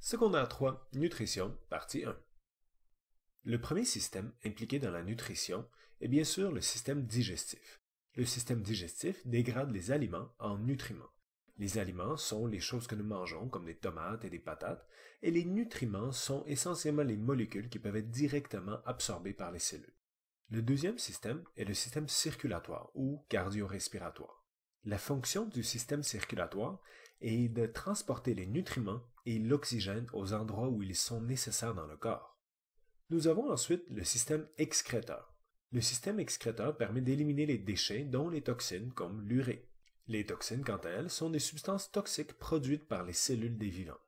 Secondaire 3, Nutrition, partie 1. Le premier système impliqué dans la nutrition est bien sûr le système digestif. Le système digestif dégrade les aliments en nutriments. Les aliments sont les choses que nous mangeons, comme des tomates et des patates, et les nutriments sont essentiellement les molécules qui peuvent être directement absorbées par les cellules. Le deuxième système est le système circulatoire ou cardio-respiratoire. La fonction du système circulatoire est de transporter les nutriments et l'oxygène aux endroits où ils sont nécessaires dans le corps. Nous avons ensuite le système excréteur. Le système excréteur permet d'éliminer les déchets dont les toxines comme l'urée. Les toxines, quant à elles, sont des substances toxiques produites par les cellules des vivants.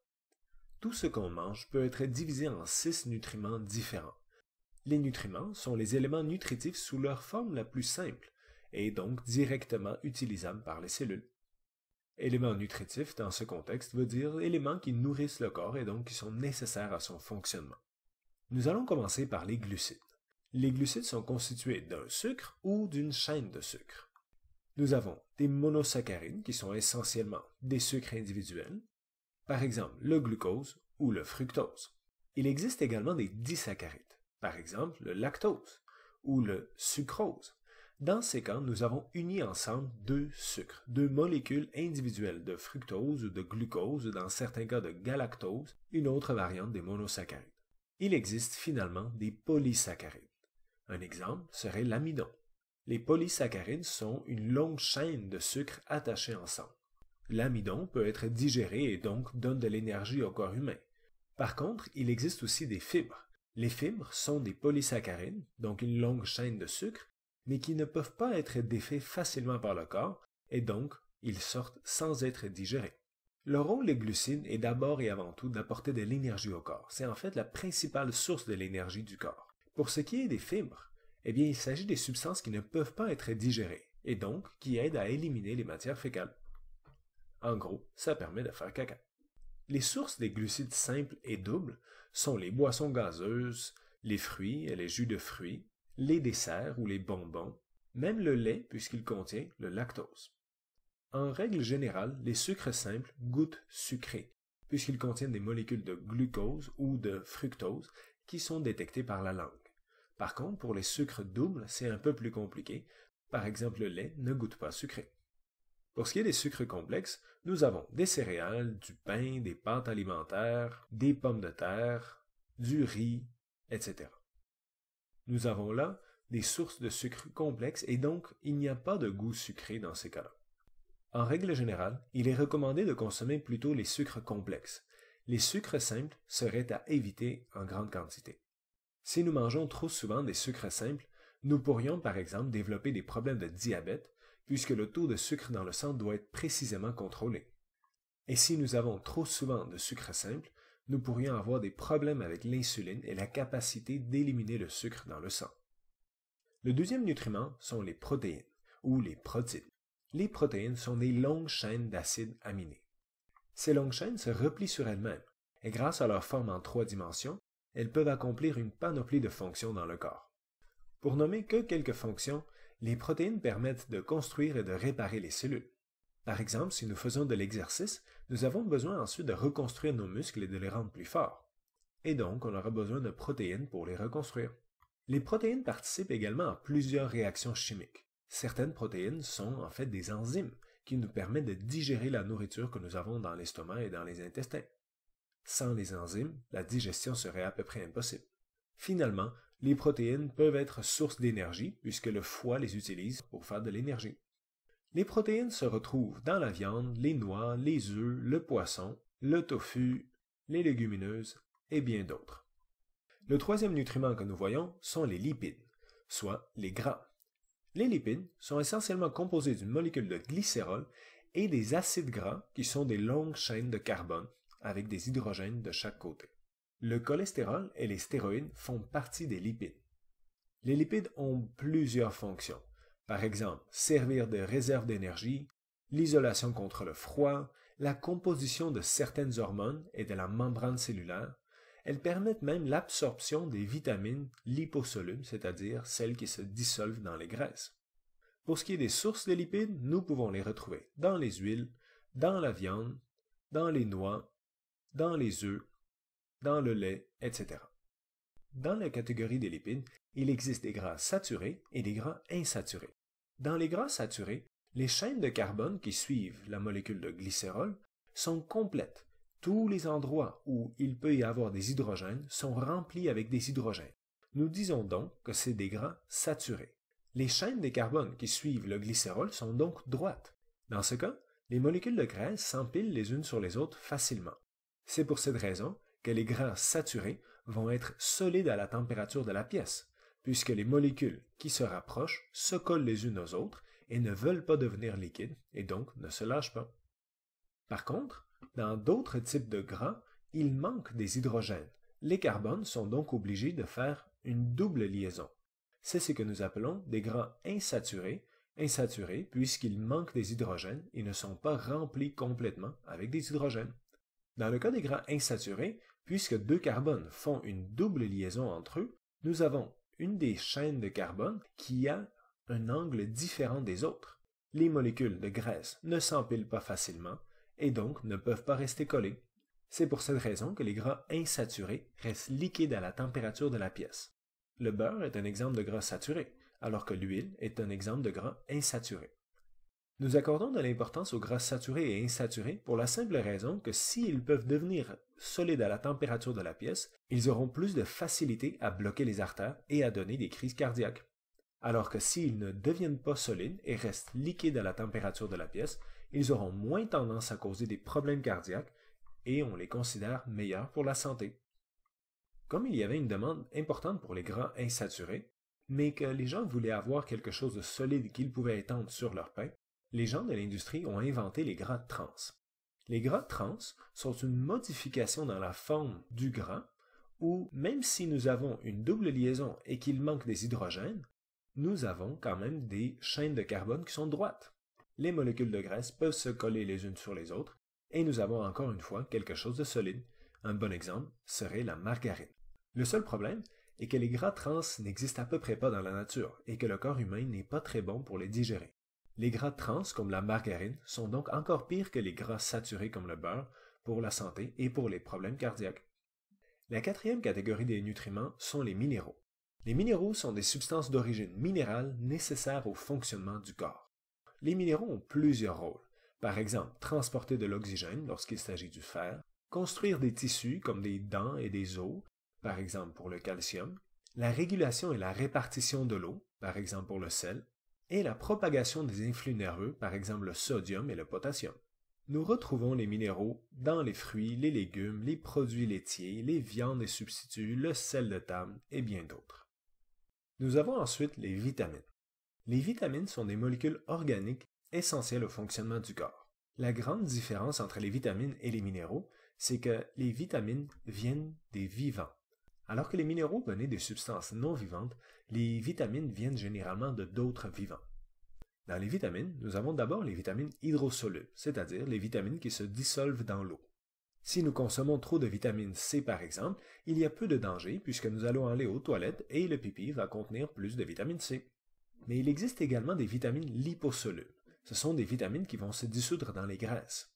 Tout ce qu'on mange peut être divisé en 6 nutriments différents. Les nutriments sont les éléments nutritifs sous leur forme la plus simple et donc directement utilisables par les cellules. Éléments nutritifs dans ce contexte veut dire éléments qui nourrissent le corps et donc qui sont nécessaires à son fonctionnement. Nous allons commencer par les glucides. Les glucides sont constitués d'un sucre ou d'une chaîne de sucre. Nous avons des monosaccharides qui sont essentiellement des sucres individuels, par exemple le glucose ou le fructose. Il existe également des disaccharides, par exemple le lactose ou le sucrose. Dans ces cas, nous avons uni ensemble deux sucres, deux molécules individuelles de fructose ou de glucose, ou dans certains cas de galactose, une autre variante des monosaccharides. Il existe finalement des polysaccharides. Un exemple serait l'amidon. Les polysaccharides sont une longue chaîne de sucres attachés ensemble. L'amidon peut être digéré et donc donne de l'énergie au corps humain. Par contre, il existe aussi des fibres. Les fibres sont des polysaccharides, donc une longue chaîne de sucres, mais qui ne peuvent pas être défaits facilement par le corps, et donc ils sortent sans être digérés. Le rôle des glucides est d'abord et avant tout d'apporter de l'énergie au corps. C'est en fait la principale source de l'énergie du corps. Pour ce qui est des fibres, eh bien, il s'agit des substances qui ne peuvent pas être digérées, et donc qui aident à éliminer les matières fécales. En gros, ça permet de faire caca. Les sources des glucides simples et doubles sont les boissons gazeuses, les fruits et les jus de fruits, les desserts ou les bonbons, même le lait puisqu'il contient le lactose. En règle générale, les sucres simples goûtent sucrés, puisqu'ils contiennent des molécules de glucose ou de fructose qui sont détectées par la langue. Par contre, pour les sucres doubles, c'est un peu plus compliqué. Par exemple, le lait ne goûte pas sucré. Pour ce qui est des sucres complexes, nous avons des céréales, du pain, des pâtes alimentaires, des pommes de terre, du riz, etc. Nous avons là des sources de sucre complexes et donc il n'y a pas de goût sucré dans ces cas-là. En règle générale, il est recommandé de consommer plutôt les sucres complexes. Les sucres simples seraient à éviter en grande quantité. Si nous mangeons trop souvent des sucres simples, nous pourrions par exemple développer des problèmes de diabète puisque le taux de sucre dans le sang doit être précisément contrôlé. Et si nous avons trop souvent de sucre simple, nous pourrions avoir des problèmes avec l'insuline et la capacité d'éliminer le sucre dans le sang. Le deuxième nutriment sont les protéines, ou les protides. Les protéines sont des longues chaînes d'acides aminés. Ces longues chaînes se replient sur elles-mêmes, et grâce à leur forme en 3 dimensions, elles peuvent accomplir une panoplie de fonctions dans le corps. Pour nommer que quelques fonctions, les protéines permettent de construire et de réparer les cellules. Par exemple, si nous faisons de l'exercice, nous avons besoin ensuite de reconstruire nos muscles et de les rendre plus forts. Et donc, on aura besoin de protéines pour les reconstruire. Les protéines participent également à plusieurs réactions chimiques. Certaines protéines sont en fait des enzymes qui nous permettent de digérer la nourriture que nous avons dans l'estomac et dans les intestins. Sans les enzymes, la digestion serait à peu près impossible. Finalement, les protéines peuvent être source d'énergie puisque le foie les utilise pour faire de l'énergie. Les protéines se retrouvent dans la viande, les noix, les œufs, le poisson, le tofu, les légumineuses et bien d'autres. Le troisième nutriment que nous voyons sont les lipides, soit les gras. Les lipides sont essentiellement composés d'une molécule de glycérol et des acides gras qui sont des longues chaînes de carbone avec des hydrogènes de chaque côté. Le cholestérol et les stéroïdes font partie des lipides. Les lipides ont plusieurs fonctions. Par exemple, servir de réserve d'énergie, l'isolation contre le froid, la composition de certaines hormones et de la membrane cellulaire. Elles permettent même l'absorption des vitamines liposolubles, c'est-à-dire celles qui se dissolvent dans les graisses. Pour ce qui est des sources de lipides, nous pouvons les retrouver dans les huiles, dans la viande, dans les noix, dans les œufs dans le lait, etc. Dans la catégorie des lipides, il existe des gras saturés et des gras insaturés. Dans les gras saturés, les chaînes de carbone qui suivent la molécule de glycérol sont complètes. Tous les endroits où il peut y avoir des hydrogènes sont remplis avec des hydrogènes. Nous disons donc que c'est des gras saturés. Les chaînes de carbone qui suivent le glycérol sont donc droites. Dans ce cas, les molécules de graisse s'empilent les unes sur les autres facilement. C'est pour cette raison que les gras saturés vont être solides à la température de la pièce, puisque les molécules qui se rapprochent se collent les unes aux autres et ne veulent pas devenir liquides et donc ne se lâchent pas. Par contre, dans d'autres types de gras, il manque des hydrogènes. Les carbones sont donc obligés de faire une double liaison. C'est ce que nous appelons des gras insaturés, puisqu'ils manquent des hydrogènes et ne sont pas remplis complètement avec des hydrogènes. Dans le cas des gras insaturés, puisque deux carbones font une double liaison entre eux, nous avons une des chaînes de carbone qui a un angle différent des autres. Les molécules de graisse ne s'empilent pas facilement et donc ne peuvent pas rester collées. C'est pour cette raison que les gras insaturés restent liquides à la température de la pièce. Le beurre est un exemple de gras saturé, alors que l'huile est un exemple de gras insaturé. Nous accordons de l'importance aux gras saturés et insaturés pour la simple raison que s'ils peuvent devenir solides à la température de la pièce, ils auront plus de facilité à bloquer les artères et à donner des crises cardiaques. Alors que s'ils ne deviennent pas solides et restent liquides à la température de la pièce, ils auront moins tendance à causer des problèmes cardiaques et on les considère meilleurs pour la santé. Comme il y avait une demande importante pour les gras insaturés, mais que les gens voulaient avoir quelque chose de solide qu'ils pouvaient étendre sur leur pain, les gens de l'industrie ont inventé les gras trans. Les gras trans sont une modification dans la forme du gras où, même si nous avons une double liaison et qu'il manque des hydrogènes, nous avons quand même des chaînes de carbone qui sont droites. Les molécules de graisse peuvent se coller les unes sur les autres et nous avons encore une fois quelque chose de solide. Un bon exemple serait la margarine. Le seul problème est que les gras trans n'existent à peu près pas dans la nature et que le corps humain n'est pas très bon pour les digérer. Les gras trans, comme la margarine, sont donc encore pires que les gras saturés comme le beurre pour la santé et pour les problèmes cardiaques. La quatrième catégorie des nutriments sont les minéraux. Les minéraux sont des substances d'origine minérale nécessaires au fonctionnement du corps. Les minéraux ont plusieurs rôles. Par exemple, transporter de l'oxygène lorsqu'il s'agit du fer, construire des tissus comme des dents et des os, par exemple pour le calcium, la régulation et la répartition de l'eau, par exemple pour le sel, et la propagation des influx nerveux, par exemple le sodium et le potassium. Nous retrouvons les minéraux dans les fruits, les légumes, les produits laitiers, les viandes et substituts, le sel de table et bien d'autres. Nous avons ensuite les vitamines. Les vitamines sont des molécules organiques essentielles au fonctionnement du corps. La grande différence entre les vitamines et les minéraux, c'est que les vitamines viennent des vivants. Alors que les minéraux venaient des substances non vivantes, les vitamines viennent généralement de d'autres vivants. Dans les vitamines, nous avons d'abord les vitamines hydrosolubles, c'est-à-dire les vitamines qui se dissolvent dans l'eau. Si nous consommons trop de vitamine C par exemple, il y a peu de danger puisque nous allons aller aux toilettes et le pipi va contenir plus de vitamine C. Mais il existe également des vitamines liposolubles. Ce sont des vitamines qui vont se dissoudre dans les graisses.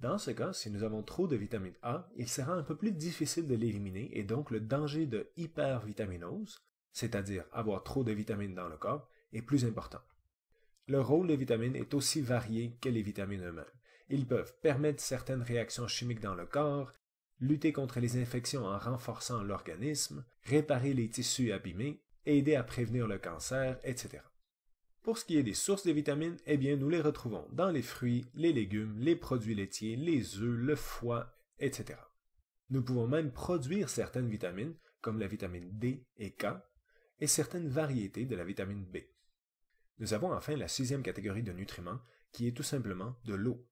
Dans ce cas, si nous avons trop de vitamine A, il sera un peu plus difficile de l'éliminer et donc le danger de hypervitaminose, c'est-à-dire avoir trop de vitamines dans le corps, est plus important. Le rôle des vitamines est aussi varié que les vitamines eux-mêmes. Ils peuvent permettre certaines réactions chimiques dans le corps, lutter contre les infections en renforçant l'organisme, réparer les tissus abîmés, aider à prévenir le cancer, etc. Pour ce qui est des sources de vitamines, eh bien nous les retrouvons dans les fruits, les légumes, les produits laitiers, les œufs, le foie, etc. Nous pouvons même produire certaines vitamines, comme la vitamine D et K, et certaines variétés de la vitamine B. Nous avons enfin la sixième catégorie de nutriments, qui est tout simplement de l'eau.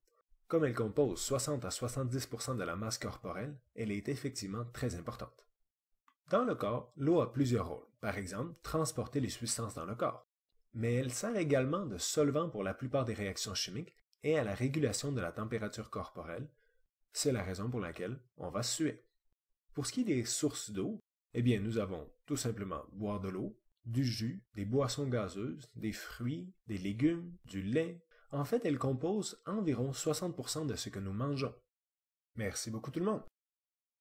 Comme elle compose 60 à 70% de la masse corporelle, elle est effectivement très importante. Dans le corps, l'eau a plusieurs rôles, par exemple, transporter les substances dans le corps. Mais elle sert également de solvant pour la plupart des réactions chimiques et à la régulation de la température corporelle. C'est la raison pour laquelle on va suer. Pour ce qui est des sources d'eau, eh bien nous avons tout simplement boire de l'eau, du jus, des boissons gazeuses, des fruits, des légumes, du lait. En fait, elle compose environ 60% de ce que nous mangeons. Merci beaucoup tout le monde.